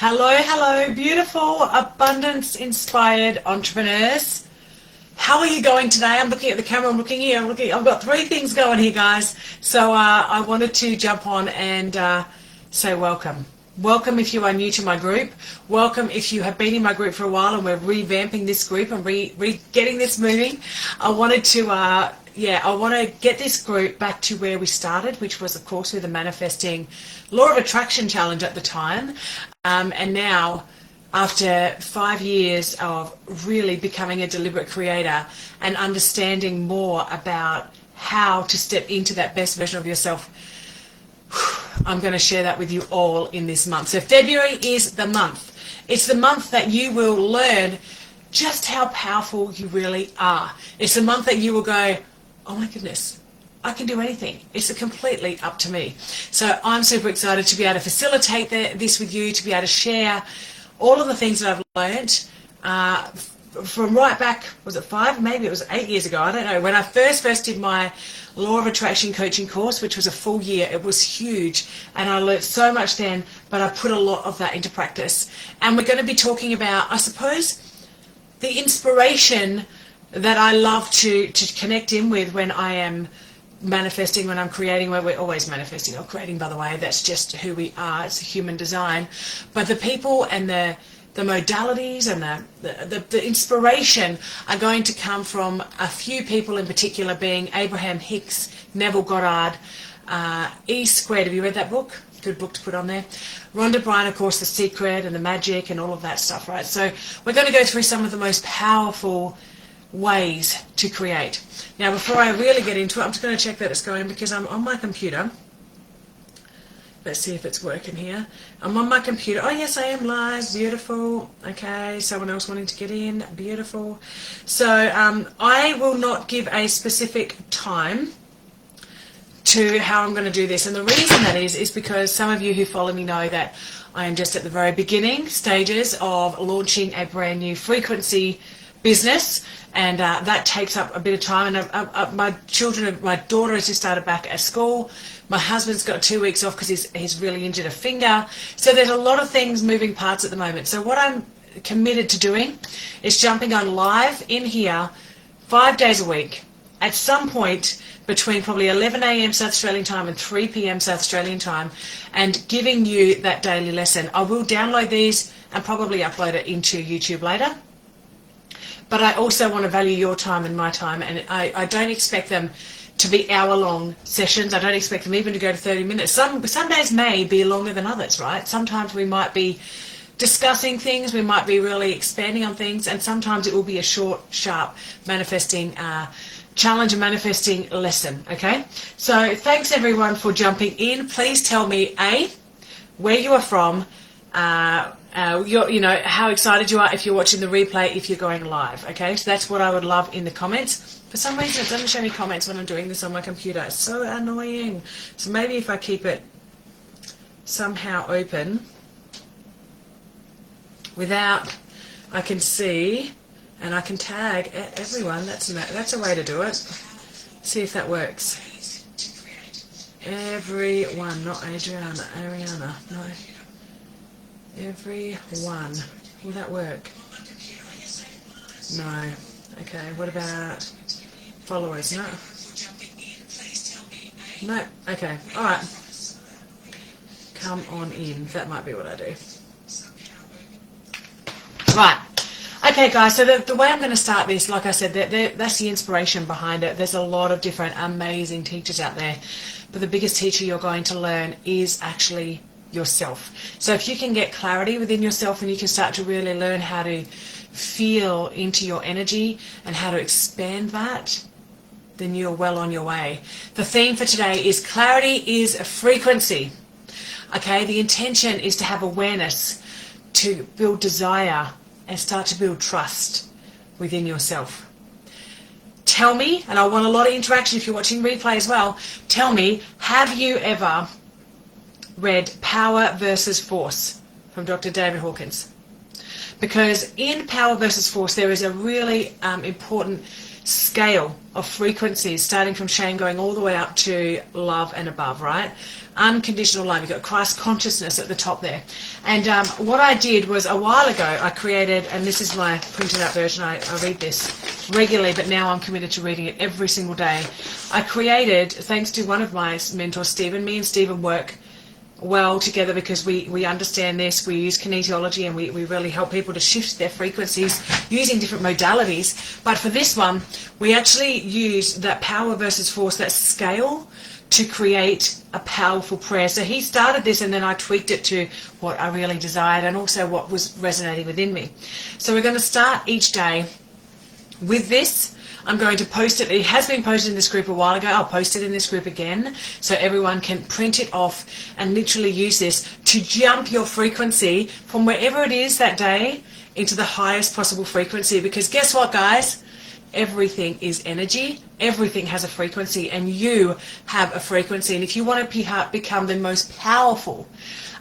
Hello, beautiful, abundance-inspired entrepreneurs. How are you going today? I'm looking at the camera, I'm looking here, I've got three things going here, guys. So I wanted to jump on and say welcome. Welcome if you are new to my group. Welcome if you have been in my group for a while and we're revamping this group and getting this moving. I wanted to, I want to get this group back to where we started, which was, of course, with the Manifesting Law of Attraction Challenge at the time. And now, after 5 years of really becoming a deliberate creator and understanding more about how to step into that best version of yourself, I'm going to share that with you all in this month. So February is the month. It's the month that you will learn just how powerful you really are. It's the month that you will go, oh my goodness, I can do anything. It's completely up to me. So I'm super excited to be able to facilitate this with you, to be able to share all of the things that I've learned from right back, was it 5? Maybe it was 8 years ago. I don't know. When I first did my Law of Attraction coaching course, which was a full year, it was huge. And I learned so much then, but I put a lot of that into practice. And we're going to be talking about, I suppose, the inspiration that I love to connect in with when I am manifesting, when I'm creating. Where we're always manifesting or creating, by the way. That's just who we are. It's a human design. But the people and the modalities and the inspiration are going to come from a few people in particular, being Abraham Hicks, Neville Goddard, E Squared. Have you read that book? Good book to put on there. Rhonda Byrne, of course, The Secret and the magic and all of that stuff, right? So we're going to go through some of the most powerful ways to create. Now, before I really get into it, I'm just going to check that it's going, because I'm on my computer. Let's see if it's working here. I'm on my computer. Oh, yes, I am live. Beautiful. Okay, someone else wanting to get in. Beautiful. So I will not give a specific time to how I'm going to do this. And the reason that is because some of you who follow me know that I am just at the very beginning stages of launching a brand new frequency business, and that takes up a bit of time. And my daughter has just started back at school. My husband's got 2 weeks off because he's really injured a finger. So there's a lot of things, moving parts at the moment. So what I'm committed to doing is jumping on live in here 5 days a week at some point between probably 11 a.m. South Australian time and 3 p.m. South Australian time, and giving you that daily lesson. I will download these and probably upload it into YouTube later. But I also want to value your time and my time, and I don't expect them to be hour-long sessions. I don't expect them even to go to 30 minutes. Some days may be longer than others, right? Sometimes we might be discussing things, we might be really expanding on things, and sometimes it will be a short, sharp manifesting challenge and manifesting lesson, okay? So thanks everyone for jumping in. Please tell me, where you are from, how excited you are if you're watching the replay, if you're going live, okay? So that's what I would love in the comments. For some reason, it doesn't show me comments when I'm doing this on my computer. It's so annoying. So maybe if I keep it somehow open without, I can see and I can tag everyone. That's a way to do it. See if that works. Everyone, not Ariana, no. Everyone. Will that work? No. Okay, what about followers? No. No. Okay, alright. Come on in. That might be what I do. Right. Okay, guys, so the way I'm going to start this, like I said, that's the inspiration behind it. There's a lot of different amazing teachers out there, but the biggest teacher you're going to learn is actually yourself. So if you can get clarity within yourself and you can start to really learn how to feel into your energy and how to expand that, then you're well on your way. The theme for today is clarity is a frequency. Okay, the intention is to have awareness, to build desire and start to build trust within yourself. Tell me, and I want a lot of interaction if you're watching replay as well, tell me, have you ever read Power versus Force from Dr. David Hawkins? Because in Power versus Force there is a really important scale of frequencies, starting from shame going all the way up to love and above, right? unconditional love. You've got Christ consciousness at the top there. And what I did was a while ago, I created, and this is my printed out version, I read this regularly, but now I'm committed to reading it every single day. I created, thanks to one of my mentors, Stephen, me and Stephen work well together because we understand this, we use kinesiology, and we really help people to shift their frequencies using different modalities. But for this one, we actually use that power versus force, that scale, to create a powerful prayer. So he started this, and then I tweaked it to what I really desired and also what was resonating within me. So we're going to start each day with this. I'm going to post it. It has been posted in this group a while ago. I'll post it in this group again so everyone can print it off and literally use this to jump your frequency from wherever it is that day into the highest possible frequency. Because guess what, guys? Everything is energy. Everything has a frequency, and you have a frequency. And if you want to become the most powerful,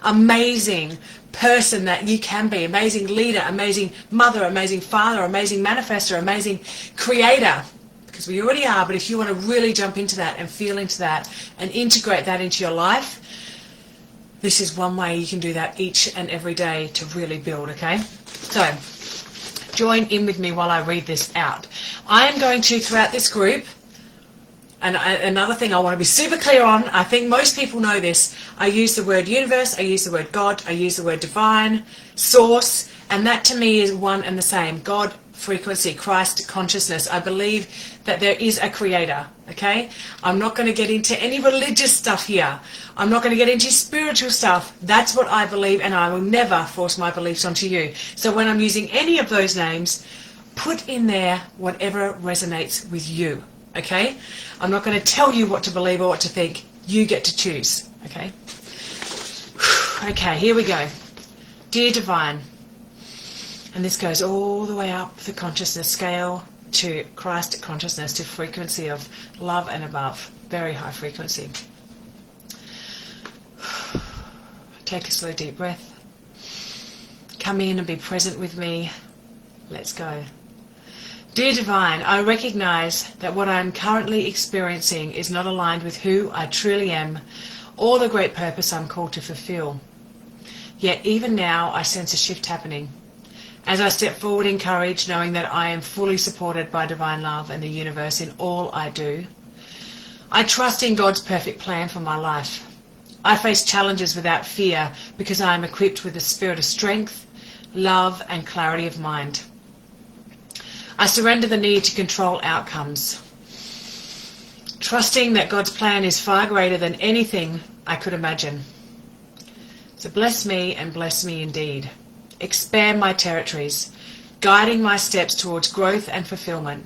amazing person that you can be, amazing leader, amazing mother, amazing father, amazing manifestor, amazing creator, because we already are, but if you want to really jump into that and feel into that and integrate that into your life, this is one way you can do that each and every day to really build, okay? So join in with me while I read this out. I am going to, throughout this group, and another thing I want to be super clear on, I think most people know this, I use the word universe, I use the word God, I use the word divine, source, and that to me is one and the same. God, frequency, Christ, consciousness. I believe that there is a creator, okay? I'm not going to get into any religious stuff here. I'm not going to get into spiritual stuff. That's what I believe, and I will never force my beliefs onto you. So when I'm using any of those names, put in there whatever resonates with you. Okay? I'm not going to tell you what to believe or what to think. You get to choose. Okay? Okay, here we go. Dear Divine. And this goes all the way up the consciousness scale to Christ consciousness, to frequency of love and above. Very high frequency. Take a slow deep breath. Come in and be present with me. Let's go. Dear Divine, I recognize that what I am currently experiencing is not aligned with who I truly am or the great purpose I'm called to fulfill. Yet even now I sense a shift happening. As I step forward in courage, knowing that I am fully supported by divine love and the universe in all I do, I trust in God's perfect plan for my life. I face challenges without fear because I am equipped with the spirit of strength, love, and clarity of mind. I surrender the need to control outcomes, trusting that God's plan is far greater than anything I could imagine. So bless me and bless me indeed. Expand my territories, guiding my steps towards growth and fulfillment.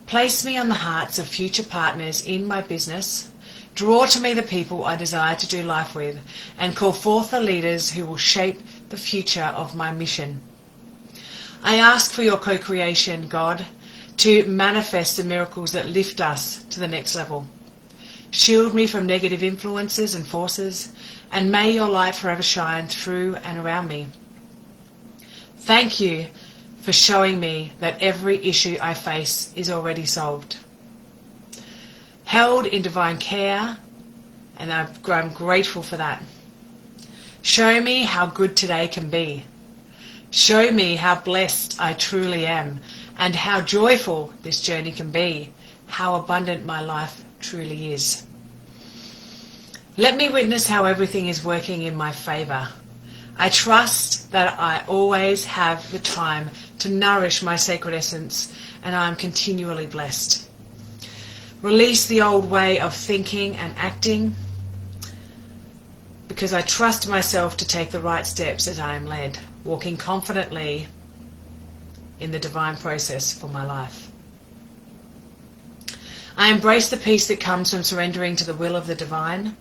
Place me on the hearts of future partners in my business. Draw to me the people I desire to do life with, and call forth the leaders who will shape the future of my mission. I ask for your co-creation, God, to manifest the miracles that lift us to the next level. Shield me from negative influences and forces, and may your light forever shine through and around me. Thank you for showing me that every issue I face is already solved. Held in divine care, and I'm grateful for that. Show me how good today can be. Show me how blessed I truly am, and how joyful this journey can be, how abundant my life truly is. Let me witness how everything is working in my favor. I trust that I always have the time to nourish my sacred essence, and I am continually blessed. Release the old way of thinking and acting, because I trust myself to take the right steps as I am led, walking confidently in the divine process for my life. I embrace the peace that comes from surrendering to the will of the divine.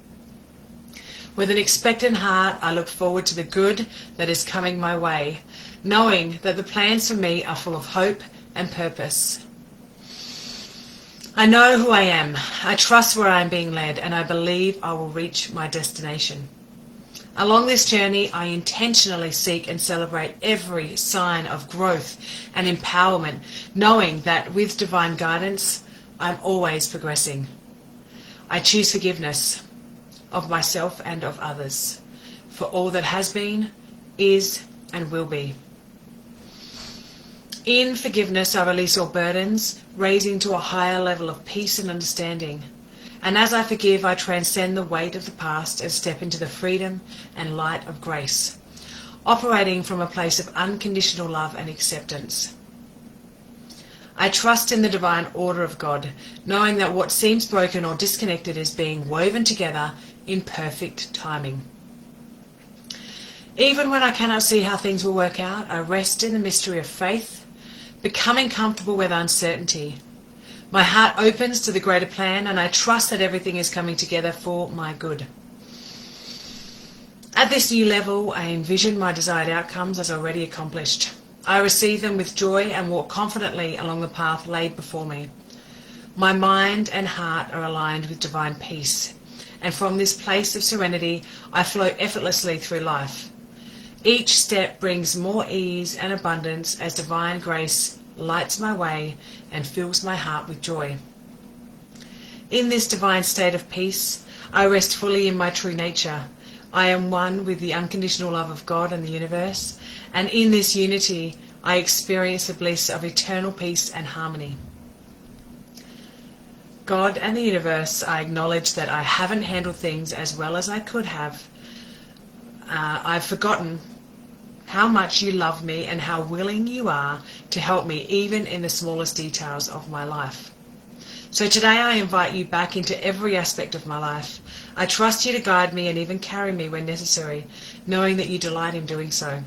With an expectant heart, I look forward to the good that is coming my way, knowing that the plans for me are full of hope and purpose. I know who I am, I trust where I am being led, and I believe I will reach my destination. Along this journey, I intentionally seek and celebrate every sign of growth and empowerment, knowing that with divine guidance, I'm always progressing. I choose forgiveness. of myself and of others, for all that has been, is, and will be. In forgiveness, I release all burdens, raising to a higher level of peace and understanding. And as I forgive, I transcend the weight of the past and step into the freedom and light of grace, operating from a place of unconditional love and acceptance. I trust in the divine order of God, knowing that what seems broken or disconnected is being woven together in perfect timing. Even when I cannot see how things will work out, I rest in the mystery of faith, becoming comfortable with uncertainty. My heart opens to the greater plan, and I trust that everything is coming together for my good. At this new level, I envision my desired outcomes as already accomplished. I receive them with joy and walk confidently along the path laid before me. My mind and heart are aligned with divine peace, and from this place of serenity, I flow effortlessly through life. Each step brings more ease and abundance as divine grace lights my way and fills my heart with joy. In this divine state of peace, I rest fully in my true nature. I am one with the unconditional love of God and the universe, and in this unity, I experience the bliss of eternal peace and harmony. God and the universe, I acknowledge that I haven't handled things as well as I could have. I've forgotten how much you love me and how willing you are to help me even in the smallest details of my life. So today I invite you back into every aspect of my life. I trust you to guide me and even carry me when necessary, knowing that you delight in doing so.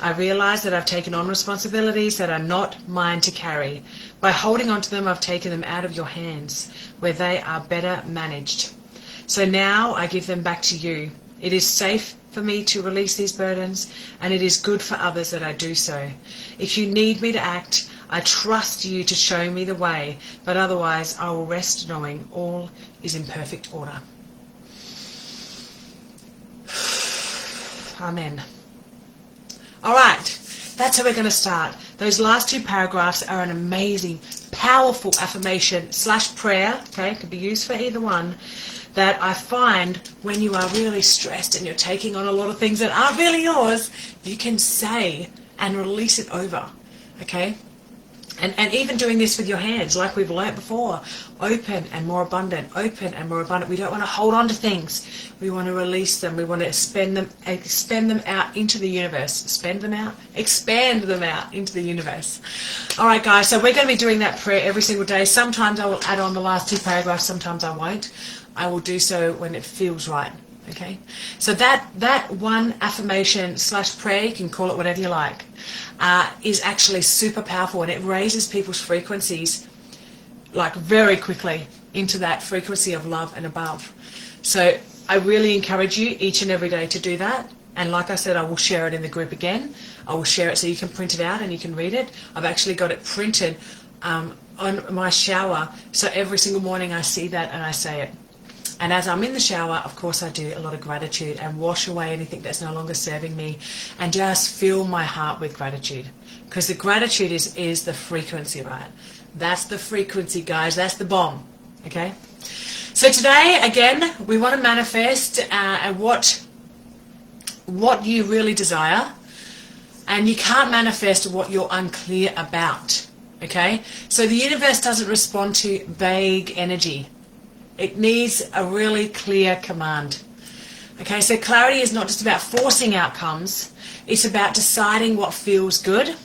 I realize that I've taken on responsibilities that are not mine to carry. By holding on to them, I've taken them out of your hands, where they are better managed. So now I give them back to you. It is safe for me to release these burdens, and it is good for others that I do so. If you need me to act, I trust you to show me the way, but otherwise I will rest knowing all is in perfect order. Amen. All right, that's how we're going to start. Those last two paragraphs are an amazing, powerful affirmation / prayer, okay, it could be used for either one, that I find when you are really stressed and you're taking on a lot of things that aren't really yours, you can say and release it over, okay? And even doing this with your hands, like we've learnt before, open and more abundant, open and more abundant. We don't want to hold on to things. We want to release them. We want to expend them out into the universe. Expand them out into the universe. All right, guys, so we're going to be doing that prayer every single day. Sometimes I will add on the last two paragraphs. Sometimes I won't. I will do so when it feels right. Okay, so that one affirmation / prayer, you can call it whatever you like, is actually super powerful, and it raises people's frequencies like very quickly into that frequency of love and above. So I really encourage you each and every day to do that. And like I said, I will share it in the group again. I will share it so you can print it out and you can read it. I've actually got it printed on my shower, so every single morning I see that and I say it. And as I'm in the shower, of course, I do a lot of gratitude and wash away anything that's no longer serving me and just fill my heart with gratitude. Because the gratitude is the frequency, right? That's the frequency, guys. That's the bomb, okay? So today, again, we want to manifest what you really desire. And you can't manifest what you're unclear about, okay? So the universe doesn't respond to vague energy. It needs a really clear command. Okay, so clarity is not just about forcing outcomes. It's about deciding what feels good,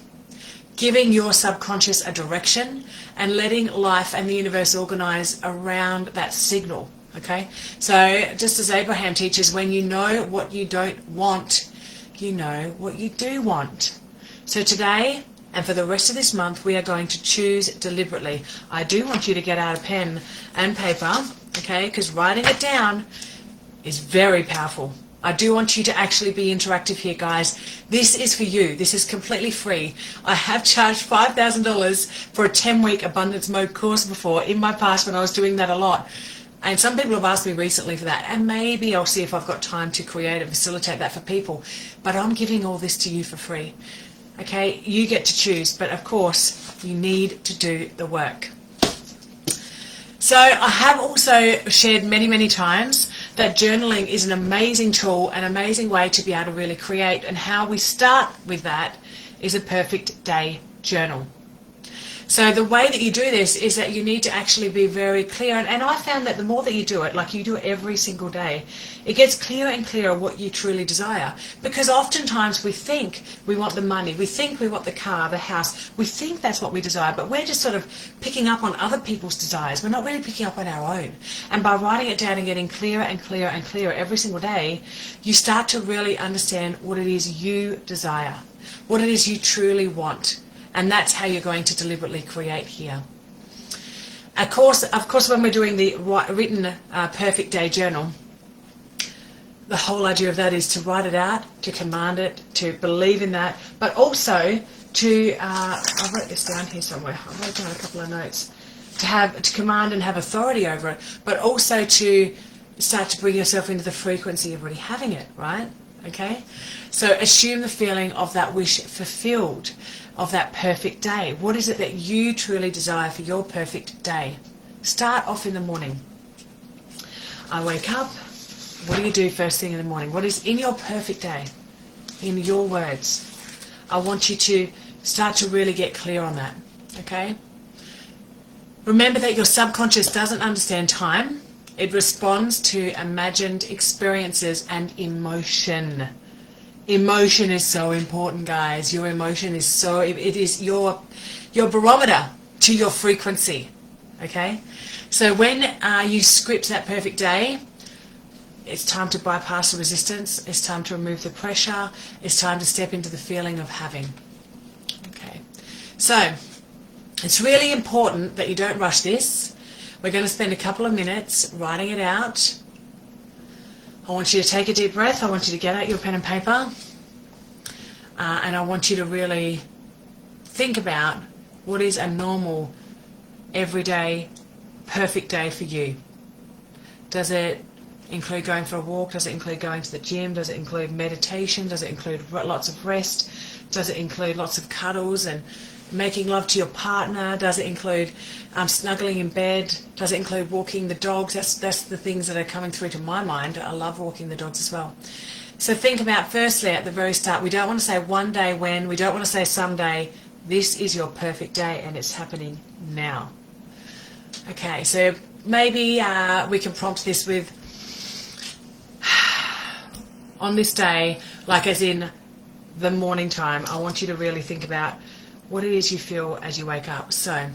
giving your subconscious a direction, and letting life and the universe organize around that signal. Okay, so just as Abraham teaches, when you know what you don't want, you know what you do want. So today, and for the rest of this month, we are going to choose deliberately. I do want you to get out a pen and paper, okay, because writing it down is very powerful. I do want you to actually be interactive here, guys. This is for you. This is completely free. I have charged $5,000 for a 10-week abundance mode course before in my past when I was doing that a lot. And some people have asked me recently for that, and maybe I'll see if I've got time to create and facilitate that for people. But I'm giving all this to you for free. Okay, you get to choose, but of course, you need to do the work. So I have also shared many, many times that journaling is an amazing tool, an amazing way to be able to really create. And how we start with that is a perfect day journal. So the way that you do this is that you need to actually be very clear. And I found that the more that you do it, like you do it every single day, it gets clearer and clearer what you truly desire. Because oftentimes we think we want the money, we think we want the car, the house, we think that's what we desire, but we're just sort of picking up on other people's desires. We're not really picking up on our own. And by writing it down and getting clearer and clearer and clearer every single day, you start to really understand what it is you desire, what it is you truly want. And that's how you're going to deliberately create here. Of course, when we're doing the written perfect day journal, the whole idea of that is to write it out, to command it, to believe in that, but also to, I wrote this down here somewhere, I wrote down a couple of notes, to command and have authority over it, but also to start to bring yourself into the frequency of already having it, right? Okay? So assume the feeling of that wish fulfilled, of that perfect day. What is it that you truly desire for your perfect day? Start off in the morning. I wake up. What do you do first thing in the morning? What is in your perfect day? In your words. I want you to start to really get clear on that. Okay? Remember that your subconscious doesn't understand time. It responds to imagined experiences and emotion. Emotion is so important, guys. Your emotion is it is your barometer to your frequency. Okay? So when you script that perfect day, it's time to bypass the resistance. It's time to remove the pressure. It's time to step into the feeling of having. Okay? So it's really important that you don't rush this. We're going to spend a couple of minutes writing it out. I want you to take a deep breath. I want you to get out your pen and paper. And I want you to really think about what is a normal, everyday, perfect day for you. Does it include going for a walk? Does it include going to the gym? Does it include meditation? Does it include lots of rest? Does it include lots of cuddles and making love to your partner? Does it include snuggling in bed? Does it include walking the dogs? That's the things that are coming through to my mind. I love walking the dogs as well. So think about, firstly, at the very start, we don't want to say one day when, we don't want to say someday. This is your perfect day and it's happening now. Okay, so maybe we can prompt this with, on this day, like as in the morning time, I want you to really think about what it is you feel as you wake up. So,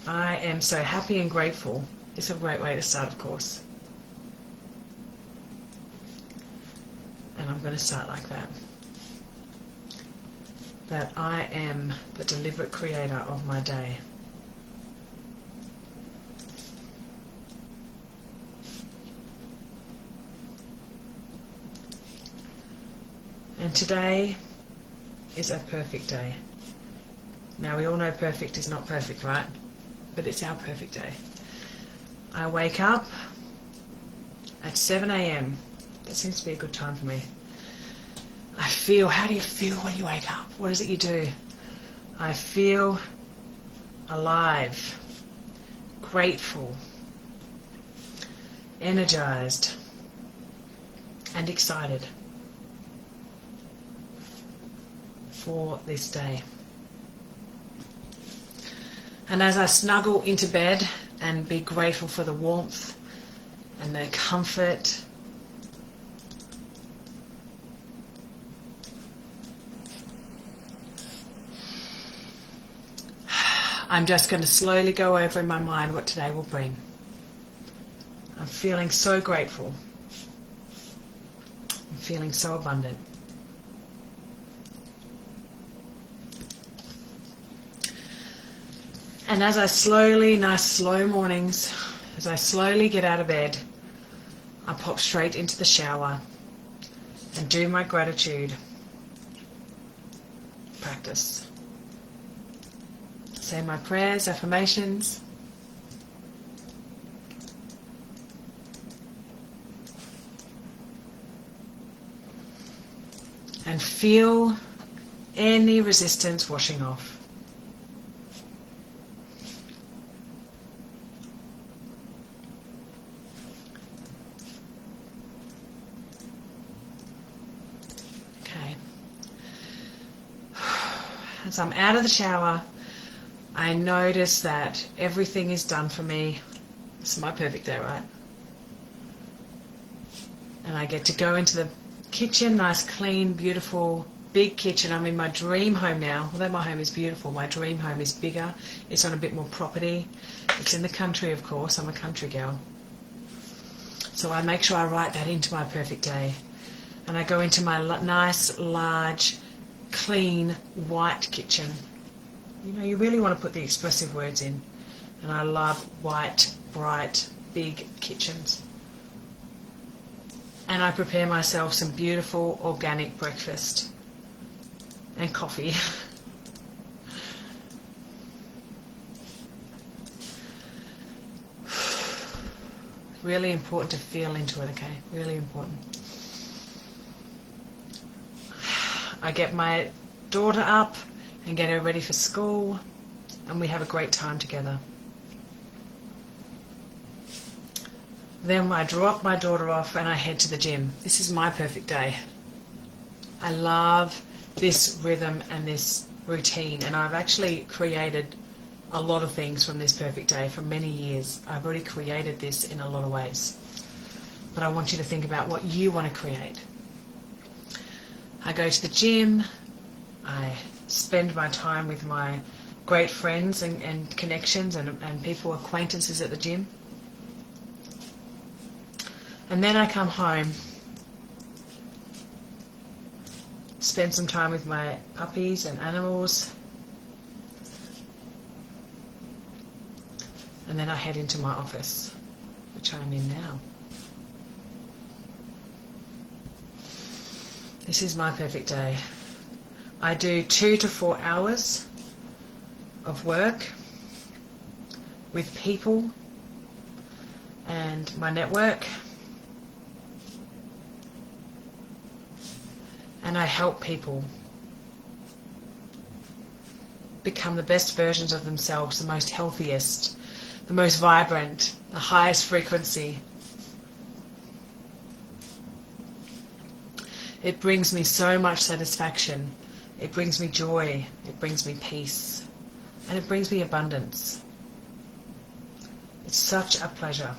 I am so happy and grateful. It's a great way to start, of course. And I'm going to start like that. That I am the deliberate creator of my day. And today is a perfect day. Now we all know perfect is not perfect, right? But it's our perfect day. I wake up at 7 a.m. That seems to be a good time for me. I feel, how do you feel when you wake up? What is it you do? I feel alive, grateful, energized, and excited for this day. And as I snuggle into bed and be grateful for the warmth and the comfort, I'm just going to slowly go over in my mind what today will bring. I'm feeling so grateful. I'm feeling so abundant. And as I slowly, nice slow mornings, as I slowly get out of bed, I pop straight into the shower and do my gratitude practice. Say my prayers, affirmations. And feel any resistance washing off. Once I'm out of the shower, I notice that everything is done for me. This is my perfect day, right? And I get to go into the kitchen, nice, clean, beautiful, big kitchen. I'm in my dream home now. Although my home is beautiful, my dream home is bigger. It's on a bit more property. It's in the country, of course. I'm a country girl. So I make sure I write that into my perfect day. And I go into my nice, large, clean, white kitchen. You know, you really want to put the expressive words in. And I love white, bright, big kitchens. And I prepare myself some beautiful organic breakfast and coffee. Really important to feel into it, okay? Really important. I get my daughter up and get her ready for school, and we have a great time together. Then I drop my daughter off and I head to the gym. This is my perfect day. I love this rhythm and this routine, and I've actually created a lot of things from this perfect day for many years. I've already created this in a lot of ways. But I want you to think about what you want to create. I go to the gym. I spend my time with my great friends and connections and people, acquaintances at the gym. And then I come home, spend some time with my puppies and animals, and then I head into my office, which I'm in now. This is my perfect day. I do 2 to 4 hours of work with people and my network. And I help people become the best versions of themselves, the most healthiest, the most vibrant, the highest frequency. It brings me so much satisfaction. It brings me joy. It brings me peace. And it brings me abundance. It's such a pleasure.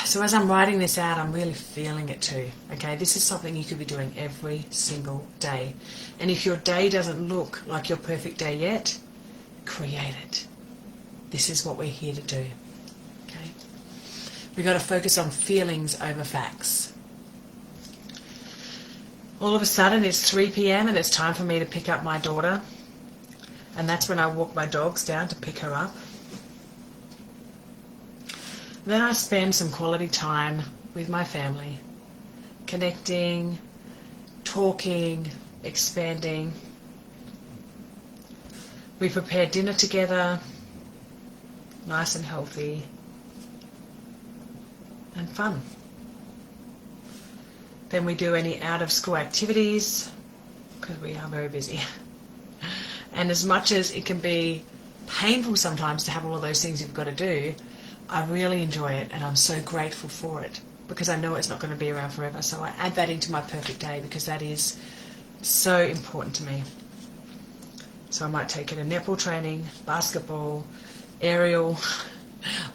So as I'm writing this out, I'm really feeling it too. Okay, this is something you could be doing every single day. And if your day doesn't look like your perfect day yet, create it. This is what we're here to do. Okay, we've got to focus on feelings over facts. All of a sudden it's 3 p.m. and it's time for me to pick up my daughter. And that's when I walk my dogs down to pick her up. Then I spend some quality time with my family, connecting, talking, expanding. We prepare dinner together, nice and healthy, and fun. Then we do any out-of-school activities, because we are very busy. And as much as it can be painful sometimes to have all of those things you've got to do, I really enjoy it, and I'm so grateful for it, because I know it's not going to be around forever. So I add that into my perfect day, because that is so important to me. So I might take it to netball training, basketball, aerial.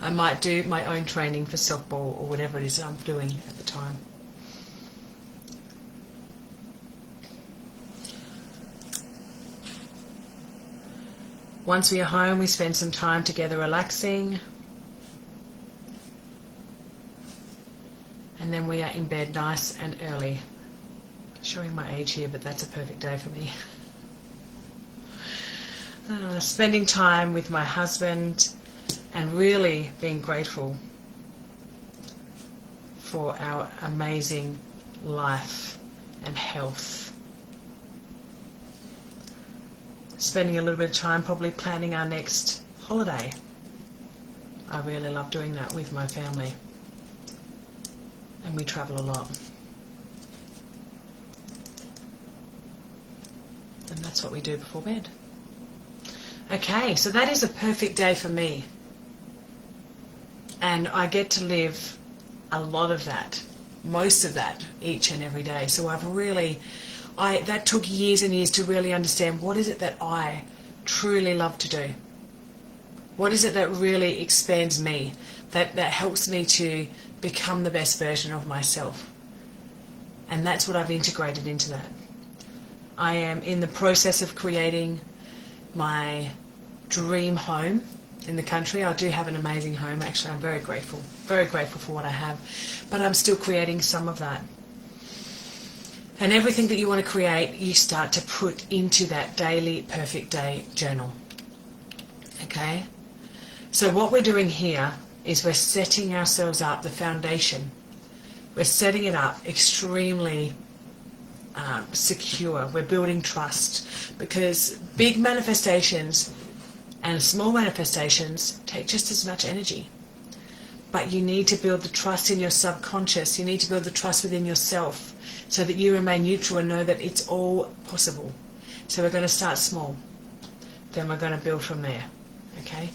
I might do my own training for softball or whatever it is I'm doing at the time. Once we are home, we spend some time together relaxing. And then we are in bed nice and early. Showing my age here, but that's a perfect day for me. Spending time with my husband and really being grateful for our amazing life and health. Spending a little bit of time probably planning our next holiday. I really love doing that with my family. And we travel a lot. And that's what we do before bed. Okay, so that is a perfect day for me. And I get to live a lot of that most of that each and every day. So that took years and years to really understand, what is it that I truly love to do? What is it that really expands me, that helps me to become the best version of myself? And that's what I've integrated into that. I am in the process of creating my dream home in the country. I do have an amazing home, actually. I'm very grateful for what I have, but I'm still creating some of that. And everything that you want to create, you start to put into that daily perfect day journal. Okay? So what we're doing here is we're setting ourselves up, the foundation. We're setting it up extremely secure. We're building trust, because big manifestations and small manifestations take just as much energy. But you need to build the trust in your subconscious. You need to build the trust within yourself so that you remain neutral and know that it's all possible. So we're going to start small. Then we're going to build from there. Okay?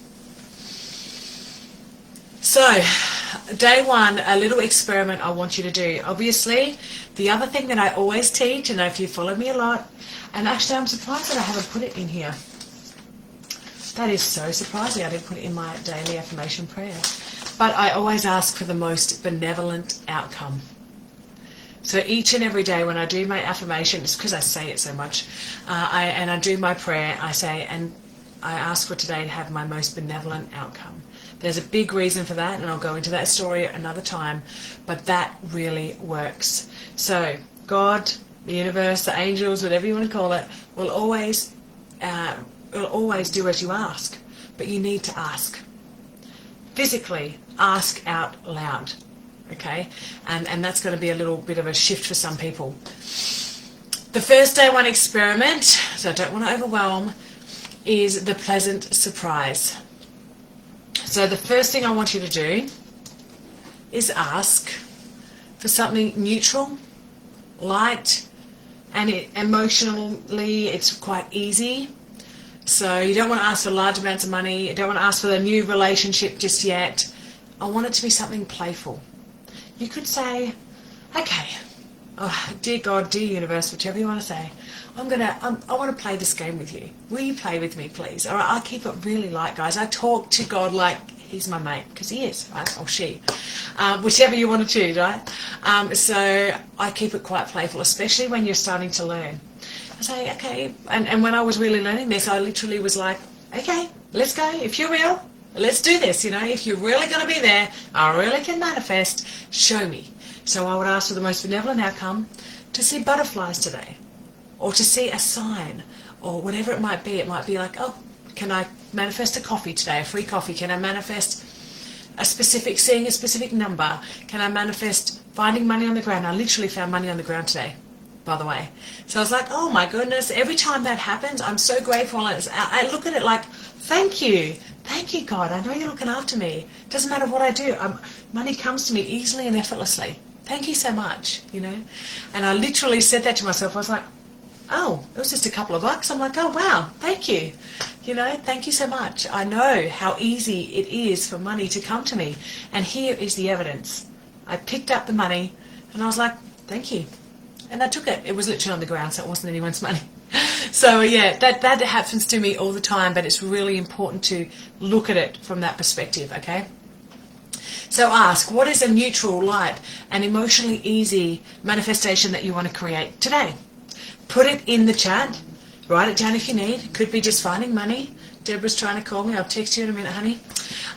So, day one, a little experiment I want you to do. Obviously, the other thing that I always teach, and if you follow me a lot, and actually I'm surprised that I haven't put it in here. That is so surprising. I didn't put it in my daily affirmation prayer. But I always ask for the most benevolent outcome. So each and every day when I do my affirmation, it's because I say it so much, I do my prayer, I say, and I ask for today to have my most benevolent outcome. There's a big reason for that, and I'll go into that story another time, but that really works. So God, the universe, the angels, whatever you want to call it, will always do as you ask, but you need to ask. Physically, ask out loud, okay? And that's going to be a little bit of a shift for some people. The first day one experiment, so I don't want to overwhelm, is the pleasant surprise. So the first thing I want you to do is ask for something neutral, light, and emotionally it's quite easy. So you don't want to ask for large amounts of money. You don't want to ask for a new relationship just yet. I want it to be something playful. You could say, okay, oh, dear God, dear universe, whichever you want to say, I want to play this game with you. Will you play with me, please? All right, I keep it really light, guys. I talk to God like he's my mate, because he is, right? Or she. Whichever you want to choose, right? So I keep it quite playful, especially when you're starting to learn. I say, okay, and when I was really learning this, I literally was like, okay, let's go. If you're real, let's do this. You know, if you're really going to be there, I really can manifest, show me. So I would ask for the most benevolent outcome, to see butterflies today, or to see a sign, or whatever it might be. It might be like, oh, can I manifest a coffee today, a free coffee? Can I manifest seeing a specific number? Can I manifest finding money on the ground? I literally found money on the ground today, by the way. So I was like, oh my goodness, every time that happens, I'm so grateful. I look at it like, thank you, God. I know you're looking after me. It doesn't matter what I do. Money comes to me easily and effortlessly. Thank you so much, you know. And I literally said that to myself. I was like, oh, it was just a couple of bucks. I'm like, oh, wow, thank you. You know, thank you so much. I know how easy it is for money to come to me. And here is the evidence. I picked up the money and I was like, thank you. And I took it. It was literally on the ground, so it wasn't anyone's money. So, yeah, that happens to me all the time, but it's really important to look at it from that perspective, okay? So ask, what is a neutral, light, and emotionally easy manifestation that you want to create today? Put it in the chat. Write it down if you need. It could be just finding money. Deborah's trying to call me. I'll text you in a minute, honey.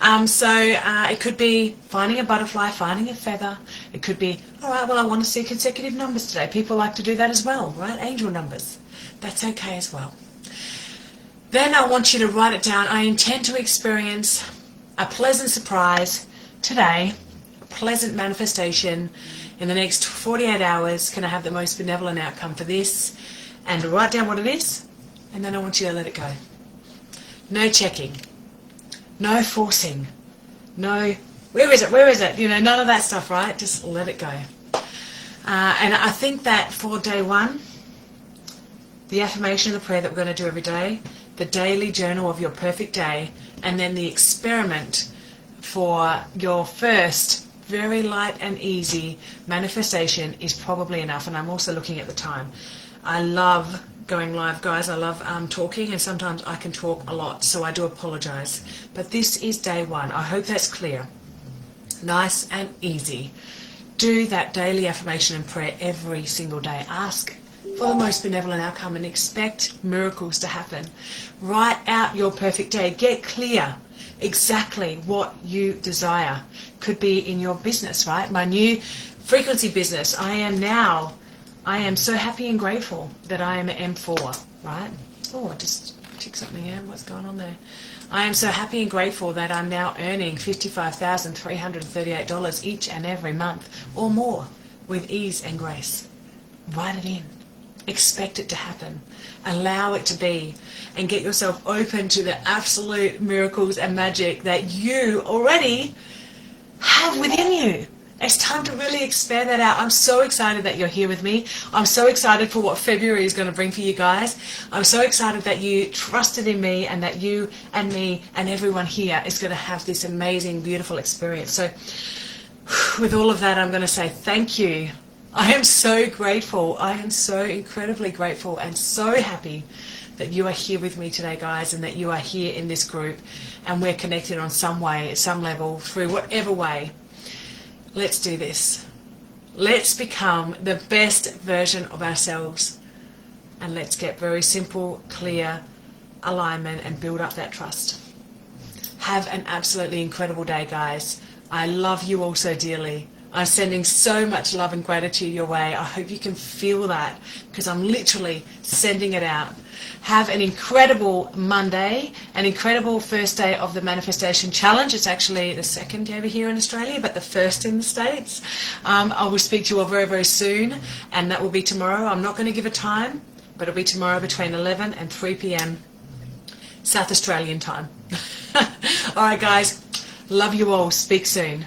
It could be finding a butterfly, finding a feather. It could be, all right, well, I want to see consecutive numbers today. People like to do that as well, right? Angel numbers. That's okay as well. Then I want you to write it down. I intend to experience a pleasant surprise today, a pleasant manifestation in the next 48 hours. Can I have the most benevolent outcome for this? And write down what it is, and then I want you to let it go. No checking, no forcing, no, where is it? You know, none of that stuff, right? Just let it go. And I think that for day one, the affirmation of the prayer that we're going to do every day, the daily journal of your perfect day, and then the experiment for your first very light and easy manifestation is probably enough. And I'm also looking at the time. I love going live, guys. I love talking, and sometimes I can talk a lot, so I do apologize. But this is day one. I hope that's clear. Nice and easy. Do that daily affirmation and prayer every single day. Ask for the most benevolent outcome and expect miracles to happen. Write out your perfect day. Get clear exactly what you desire. Could be in your business, right? My new frequency business. I am so happy and grateful that I am an M4, right? Oh, I just ticked something in. What's going on there? I am so happy and grateful that I'm now earning $55,338 each and every month or more with ease and grace. Write it in. Expect it to happen. Allow it to be. And get yourself open to the absolute miracles and magic that you already have within you. It's time to really expand that out. I'm so excited that you're here with me. I'm so excited for what February is going to bring for you guys. I'm so excited that you trusted in me and that you and me and everyone here is going to have this amazing, beautiful experience. So with all of that, I'm going to say thank you. I am so grateful. I am so incredibly grateful and so happy that you are here with me today, guys, and that you are here in this group and we're connected on some way, some level, through whatever way. Let's do this. Let's become the best version of ourselves, and let's get very simple, clear alignment and build up that trust. Have an absolutely incredible day, guys. I love you all so dearly. I'm sending so much love and gratitude your way. I hope you can feel that because I'm literally sending it out. Have an incredible Monday, an incredible first day of the Manifestation Challenge. It's actually the second day over here in Australia, but the first in the States. I will speak to you all very, very soon, and that will be tomorrow. I'm not going to give a time, but it'll be tomorrow between 11 and 3 p.m. South Australian time. All right, guys. Love you all. Speak soon.